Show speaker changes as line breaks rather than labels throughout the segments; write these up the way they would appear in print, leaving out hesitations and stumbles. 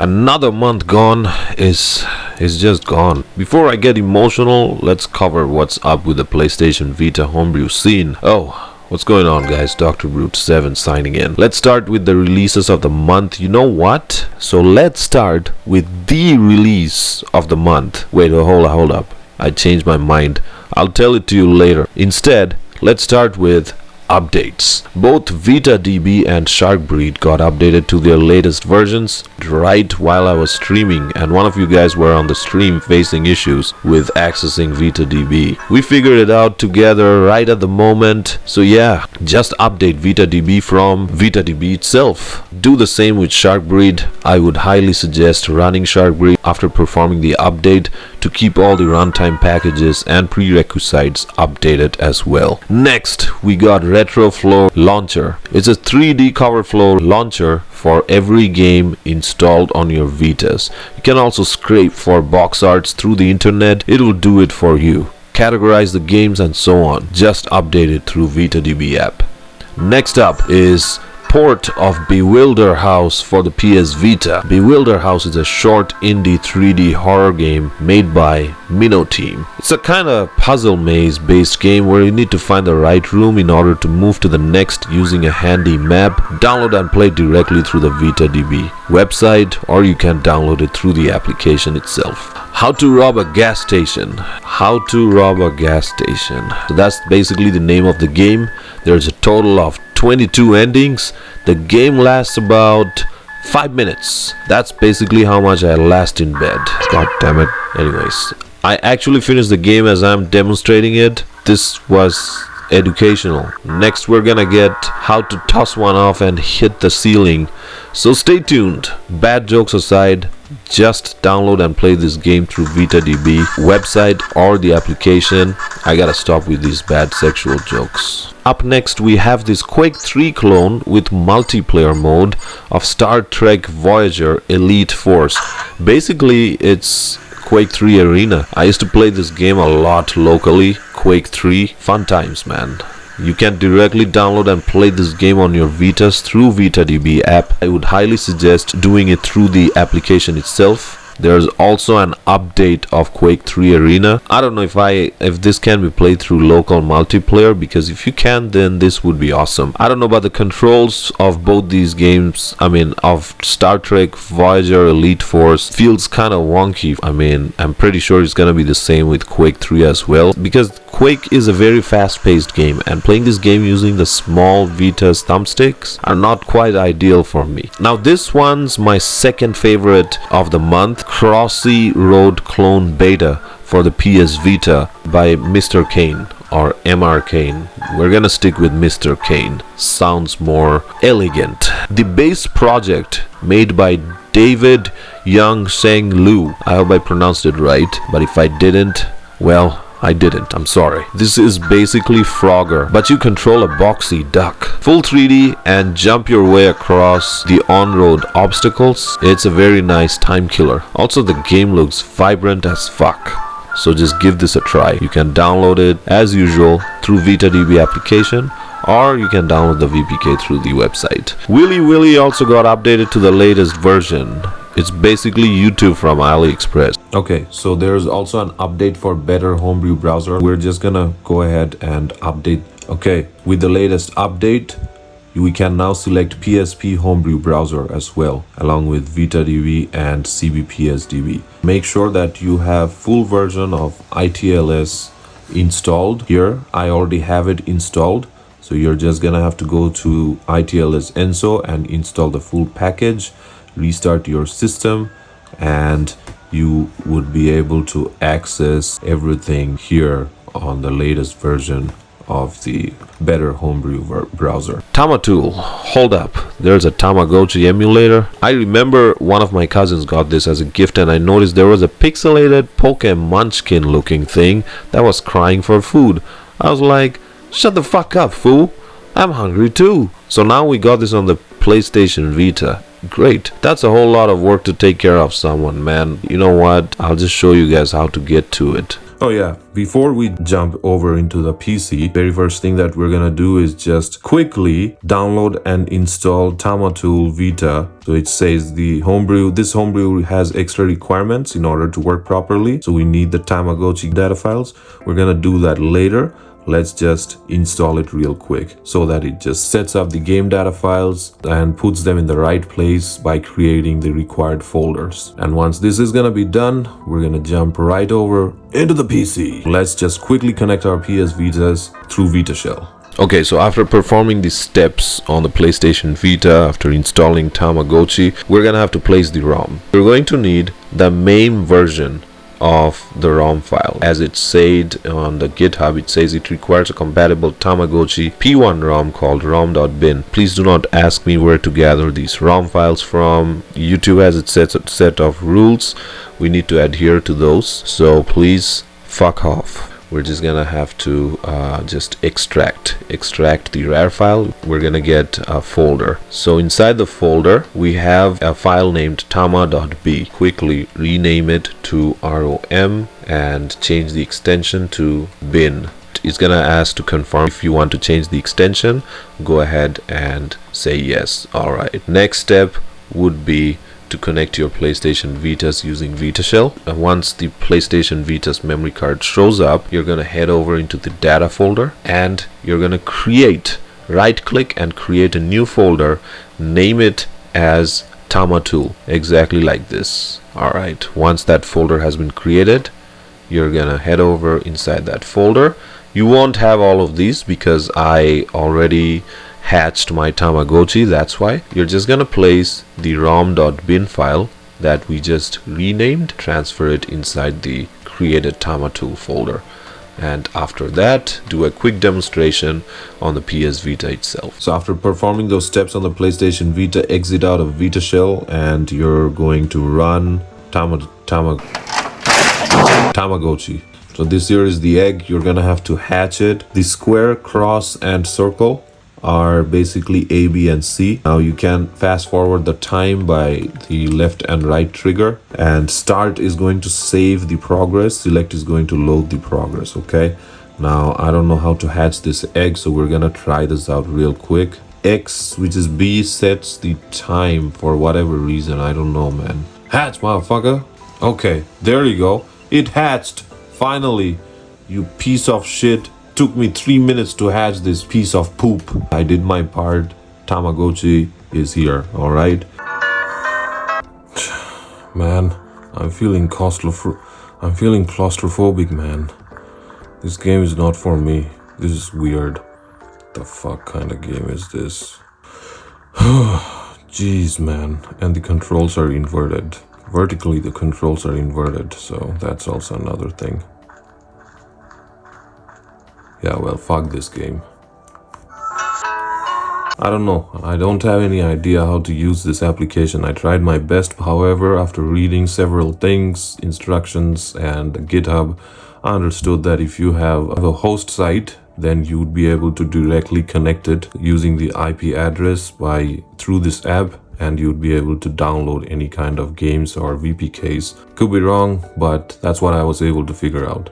Another month gone is just gone. Before I get emotional, let's cover what's up with the PlayStation Vita homebrew scene. What's going on, guys? Dr. Brute 7 signing in. Let's start with the releases of the month. You know what? So let's start with the release of the month. Wait, hold up. I changed my mind. I'll tell it to you later. Instead, let's start with updates. Both VITA and JAILBREAK got updated to their latest versions right while I was streaming, and one of you guys were on the stream facing issues with accessing VITA. We figured it out together right at the moment. So yeah, just update VITA from VITA itself. Do the same with JAILBREAK. I would highly suggest running JAILBREAK after performing the update to keep all the runtime packages and prerequisites updated as well. Next, we got RetroFlow Launcher. It's a 3D cover flow launcher for every game installed on your Vitas. You can also scrape for box arts through the internet. It will do it for you. Categorize the games and so on. Just update it through VITA app. Next up is port of Bewilder House for the PsVita. Bewilder House is a short indie 3D horror game made by Minnow Team. It's a kind of puzzle maze based game where you need to find the right room in order to move to the next using a handy map. Download and play directly through the VITA website, or you can download it through the application itself. How to rob a gas station. How to rob a gas station. So that's basically the name of the game. There's a total of 22 endings. The game lasts about 5 minutes. That's basically how much I last in bed. God damn it. Anyways, I actually finished the game as I'm demonstrating it. This was educational. Next, we're gonna get how to toss one off and hit the ceiling. So stay tuned. Bad jokes aside, just download and play this game through VITA website or the application. I gotta stop with these bad sexual jokes. Up next, we have this Quake 3 clone with multiplayer mode of Star Trek Voyager Elite Force. Basically, it's Quake 3 Arena. I used to play this game a lot locally. Quake 3, fun times, man. You can directly download and play this game on your Vitas through VITA app. I would highly suggest doing it through the application itself. There's also an update of Quake 3 Arena. I don't know if this can be played through local multiplayer, because if you can, then this would be awesome. I don't know about the controls of both these games. Of Star Trek Voyager Elite Force feels kind of wonky. I'm pretty sure it's gonna be the same with Quake 3 as well, because Quake is a very fast-paced game, and playing this game using the small Vita's thumbsticks are not quite ideal for me. Now this one's my second favorite of the month. Crossy Road Clone Beta for the PsVita by Mr. Kane or Mr. Kane. We're gonna stick with Mr. Kane. Sounds more elegant. The base project made by David Young Seng Lu. I hope I pronounced it right, but if I didn't, well, I didn't. I'm sorry. This is basically Frogger, but you control a boxy duck. Full 3D and jump your way across the on-road obstacles. It's a very nice time killer. Also, the game looks vibrant as fuck. So just give this a try. You can download it as usual through VITA application, or you can download the VPK through the website. Willy Willy also got updated to the latest version. It's basically YouTube from AliExpress. Okay, so there's also an update for better homebrew browser. We're just gonna go ahead and update. Okay, with the latest update, we can now select PSP homebrew browser as well, along with VITA and CBPSDB. Make sure that you have full version of ITLS installed. Here, I already have it installed. So you're just gonna have to go to ITLS Enso and install the full package. Restart your system, and you would be able to access everything here on the latest version of the better homebrew browser. Tamatool, hold up, there's a Tamagotchi emulator. I remember one of my cousins got this as a gift, and I noticed there was a pixelated Pokemon Munchkin looking thing that was crying for food. I was like, shut the fuck up, fool, I'm hungry too. So now we got this on the PlayStation Vita. Great. That's a whole lot of work to take care of someone, man. You know what? I'll just show you guys how to get to it. Oh yeah, before we jump over into the PC, very first thing that we're gonna do is just quickly download and install Tamatool VITA. So it says the Homebrew, this Homebrew has extra requirements in order to work properly. So we need the Tamagotchi data files. We're gonna do that later. Let's just install it real quick so that it just sets up the game data files and puts them in the right place by creating the required folders. And once this is gonna be done, we're gonna jump right over into the PC. Let's just quickly connect our PsVitas through VITA shell. Okay, so after performing these steps on the PlayStation Vita, after installing Tamagotchi, we're gonna have to place the ROM. We're going to need the main version of the ROM file. As it said on the GitHub, it says it requires a compatible Tamagotchi P1 ROM called rom.bin. Please do not ask me where to gather these ROM files from. YouTube has its set of rules. We need to adhere to those. So please fuck off. We're just gonna have to just extract the RAR file. We're gonna get a folder. So inside the folder we have a file named tama.b. Quickly rename it to rom and change the extension to bin. It's gonna ask to confirm. If you want to change the extension, go ahead and say yes. Alright, next step would be to connect your PlayStation Vitas using VITA shell. And once the PlayStation Vita's memory card shows up, you're gonna head over into the data folder and you're gonna right click and create a new folder, name it as Tamatool, exactly like this. Alright, once that folder has been created, you're gonna head over inside that folder. You won't have all of these because I already hatched my Tamagotchi, that's why. You're just gonna place the rom.bin file that we just renamed, transfer it inside the created Tamatool folder, and after that do a quick demonstration on the PsVita itself. So after performing those steps on the PlayStation Vita, exit out of VITA shell and you're going to run Tamagotchi. So this here is the egg. You're gonna have to hatch it. The square, cross and circle are basically A, B and C. Now you can fast forward the time by the left and right trigger, and start is going to save the progress, select is going to load the progress. Okay, now I don't know how to hatch this egg, so we're gonna try this out real quick. X, which is B, sets the time for whatever reason, I don't know, man. Hatch, motherfucker. Okay, there you go, it hatched finally, you piece of shit. Took me 3 minutes to hatch this piece of poop. I did my part. Tamagotchi is here. All right, man. I'm feeling claustrophobic, man. This game is not for me. This is weird. The fuck kind of game is this? Jeez, man. And the controls are inverted. Vertically, the controls are inverted. So that's also another thing. Yeah, well, fuck this game. I don't know. I don't have any idea how to use this application. I tried my best. However, after reading several things, instructions and GitHub, I understood that if you have a host site, then you would be able to directly connect it using the IP address through this app, and you'd be able to download any kind of games or VPKs. Could be wrong, but that's what I was able to figure out.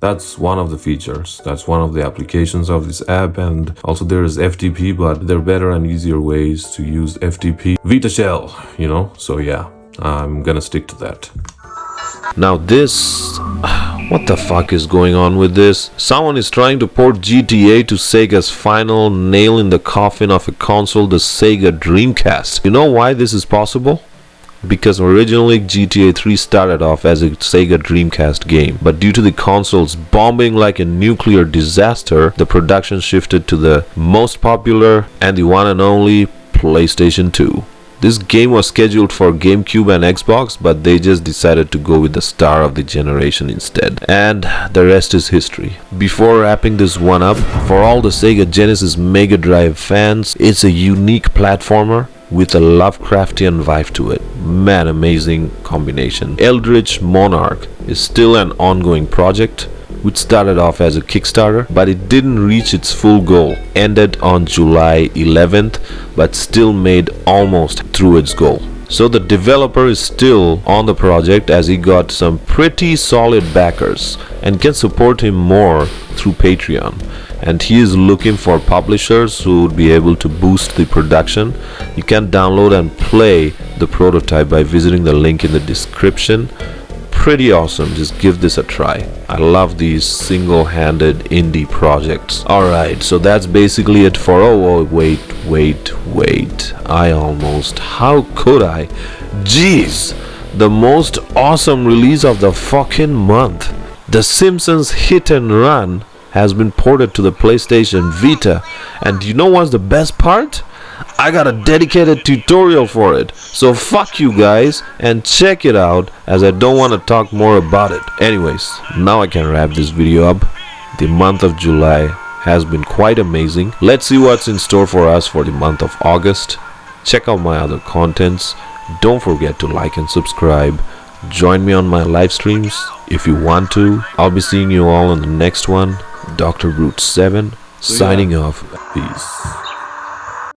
That's one of the features. That's one of the applications of this app. And also there is FTP, but there are better and easier ways to use FTP. VITA shell, you know? So yeah, I'm gonna stick to that. Now this... what the fuck is going on with this? Someone is trying to port GTA to Sega's final nail in the coffin of a console, the Sega Dreamcast. You know why this is possible? Because originally GTA 3 started off as a Sega Dreamcast game, but due to the consoles bombing like a nuclear disaster, the production shifted to the most popular and the one and only PlayStation 2. This game was scheduled for GameCube and Xbox, but they just decided to go with the star of the generation instead. And the rest is history. Before wrapping this one up, for all the Sega Genesis Mega Drive fans, it's a unique platformer with a Lovecraftian vibe to it. Man, amazing combination. Eldritch Monarch is still an ongoing project, which started off as a Kickstarter, but it didn't reach its full goal. Ended on July 11th, but still made almost through its goal. So the developer is still on the project as he got some pretty solid backers and can support him more through Patreon. And he is looking for publishers who would be able to boost the production. You can download and play the prototype by visiting the link in the description. Pretty awesome, just give this a try. I love these single-handed indie projects. Alright, so that's basically it for wait, how could I? Jeez, the most awesome release of the fucking month. The Simpsons Hit and Run has been ported to the PlayStation Vita, and you know what's the best part? I got a dedicated tutorial for it, so fuck you guys and check it out, as I don't want to talk more about it. Anyways, now I can wrap this video up. The month of July has been quite amazing. Let's see what's in store for us for the month of August. Check out my other contents. Don't forget to like and subscribe. Join me on my live streams if you want to. I'll be seeing you all in the next one. Dr. Root 7 signing off. Peace.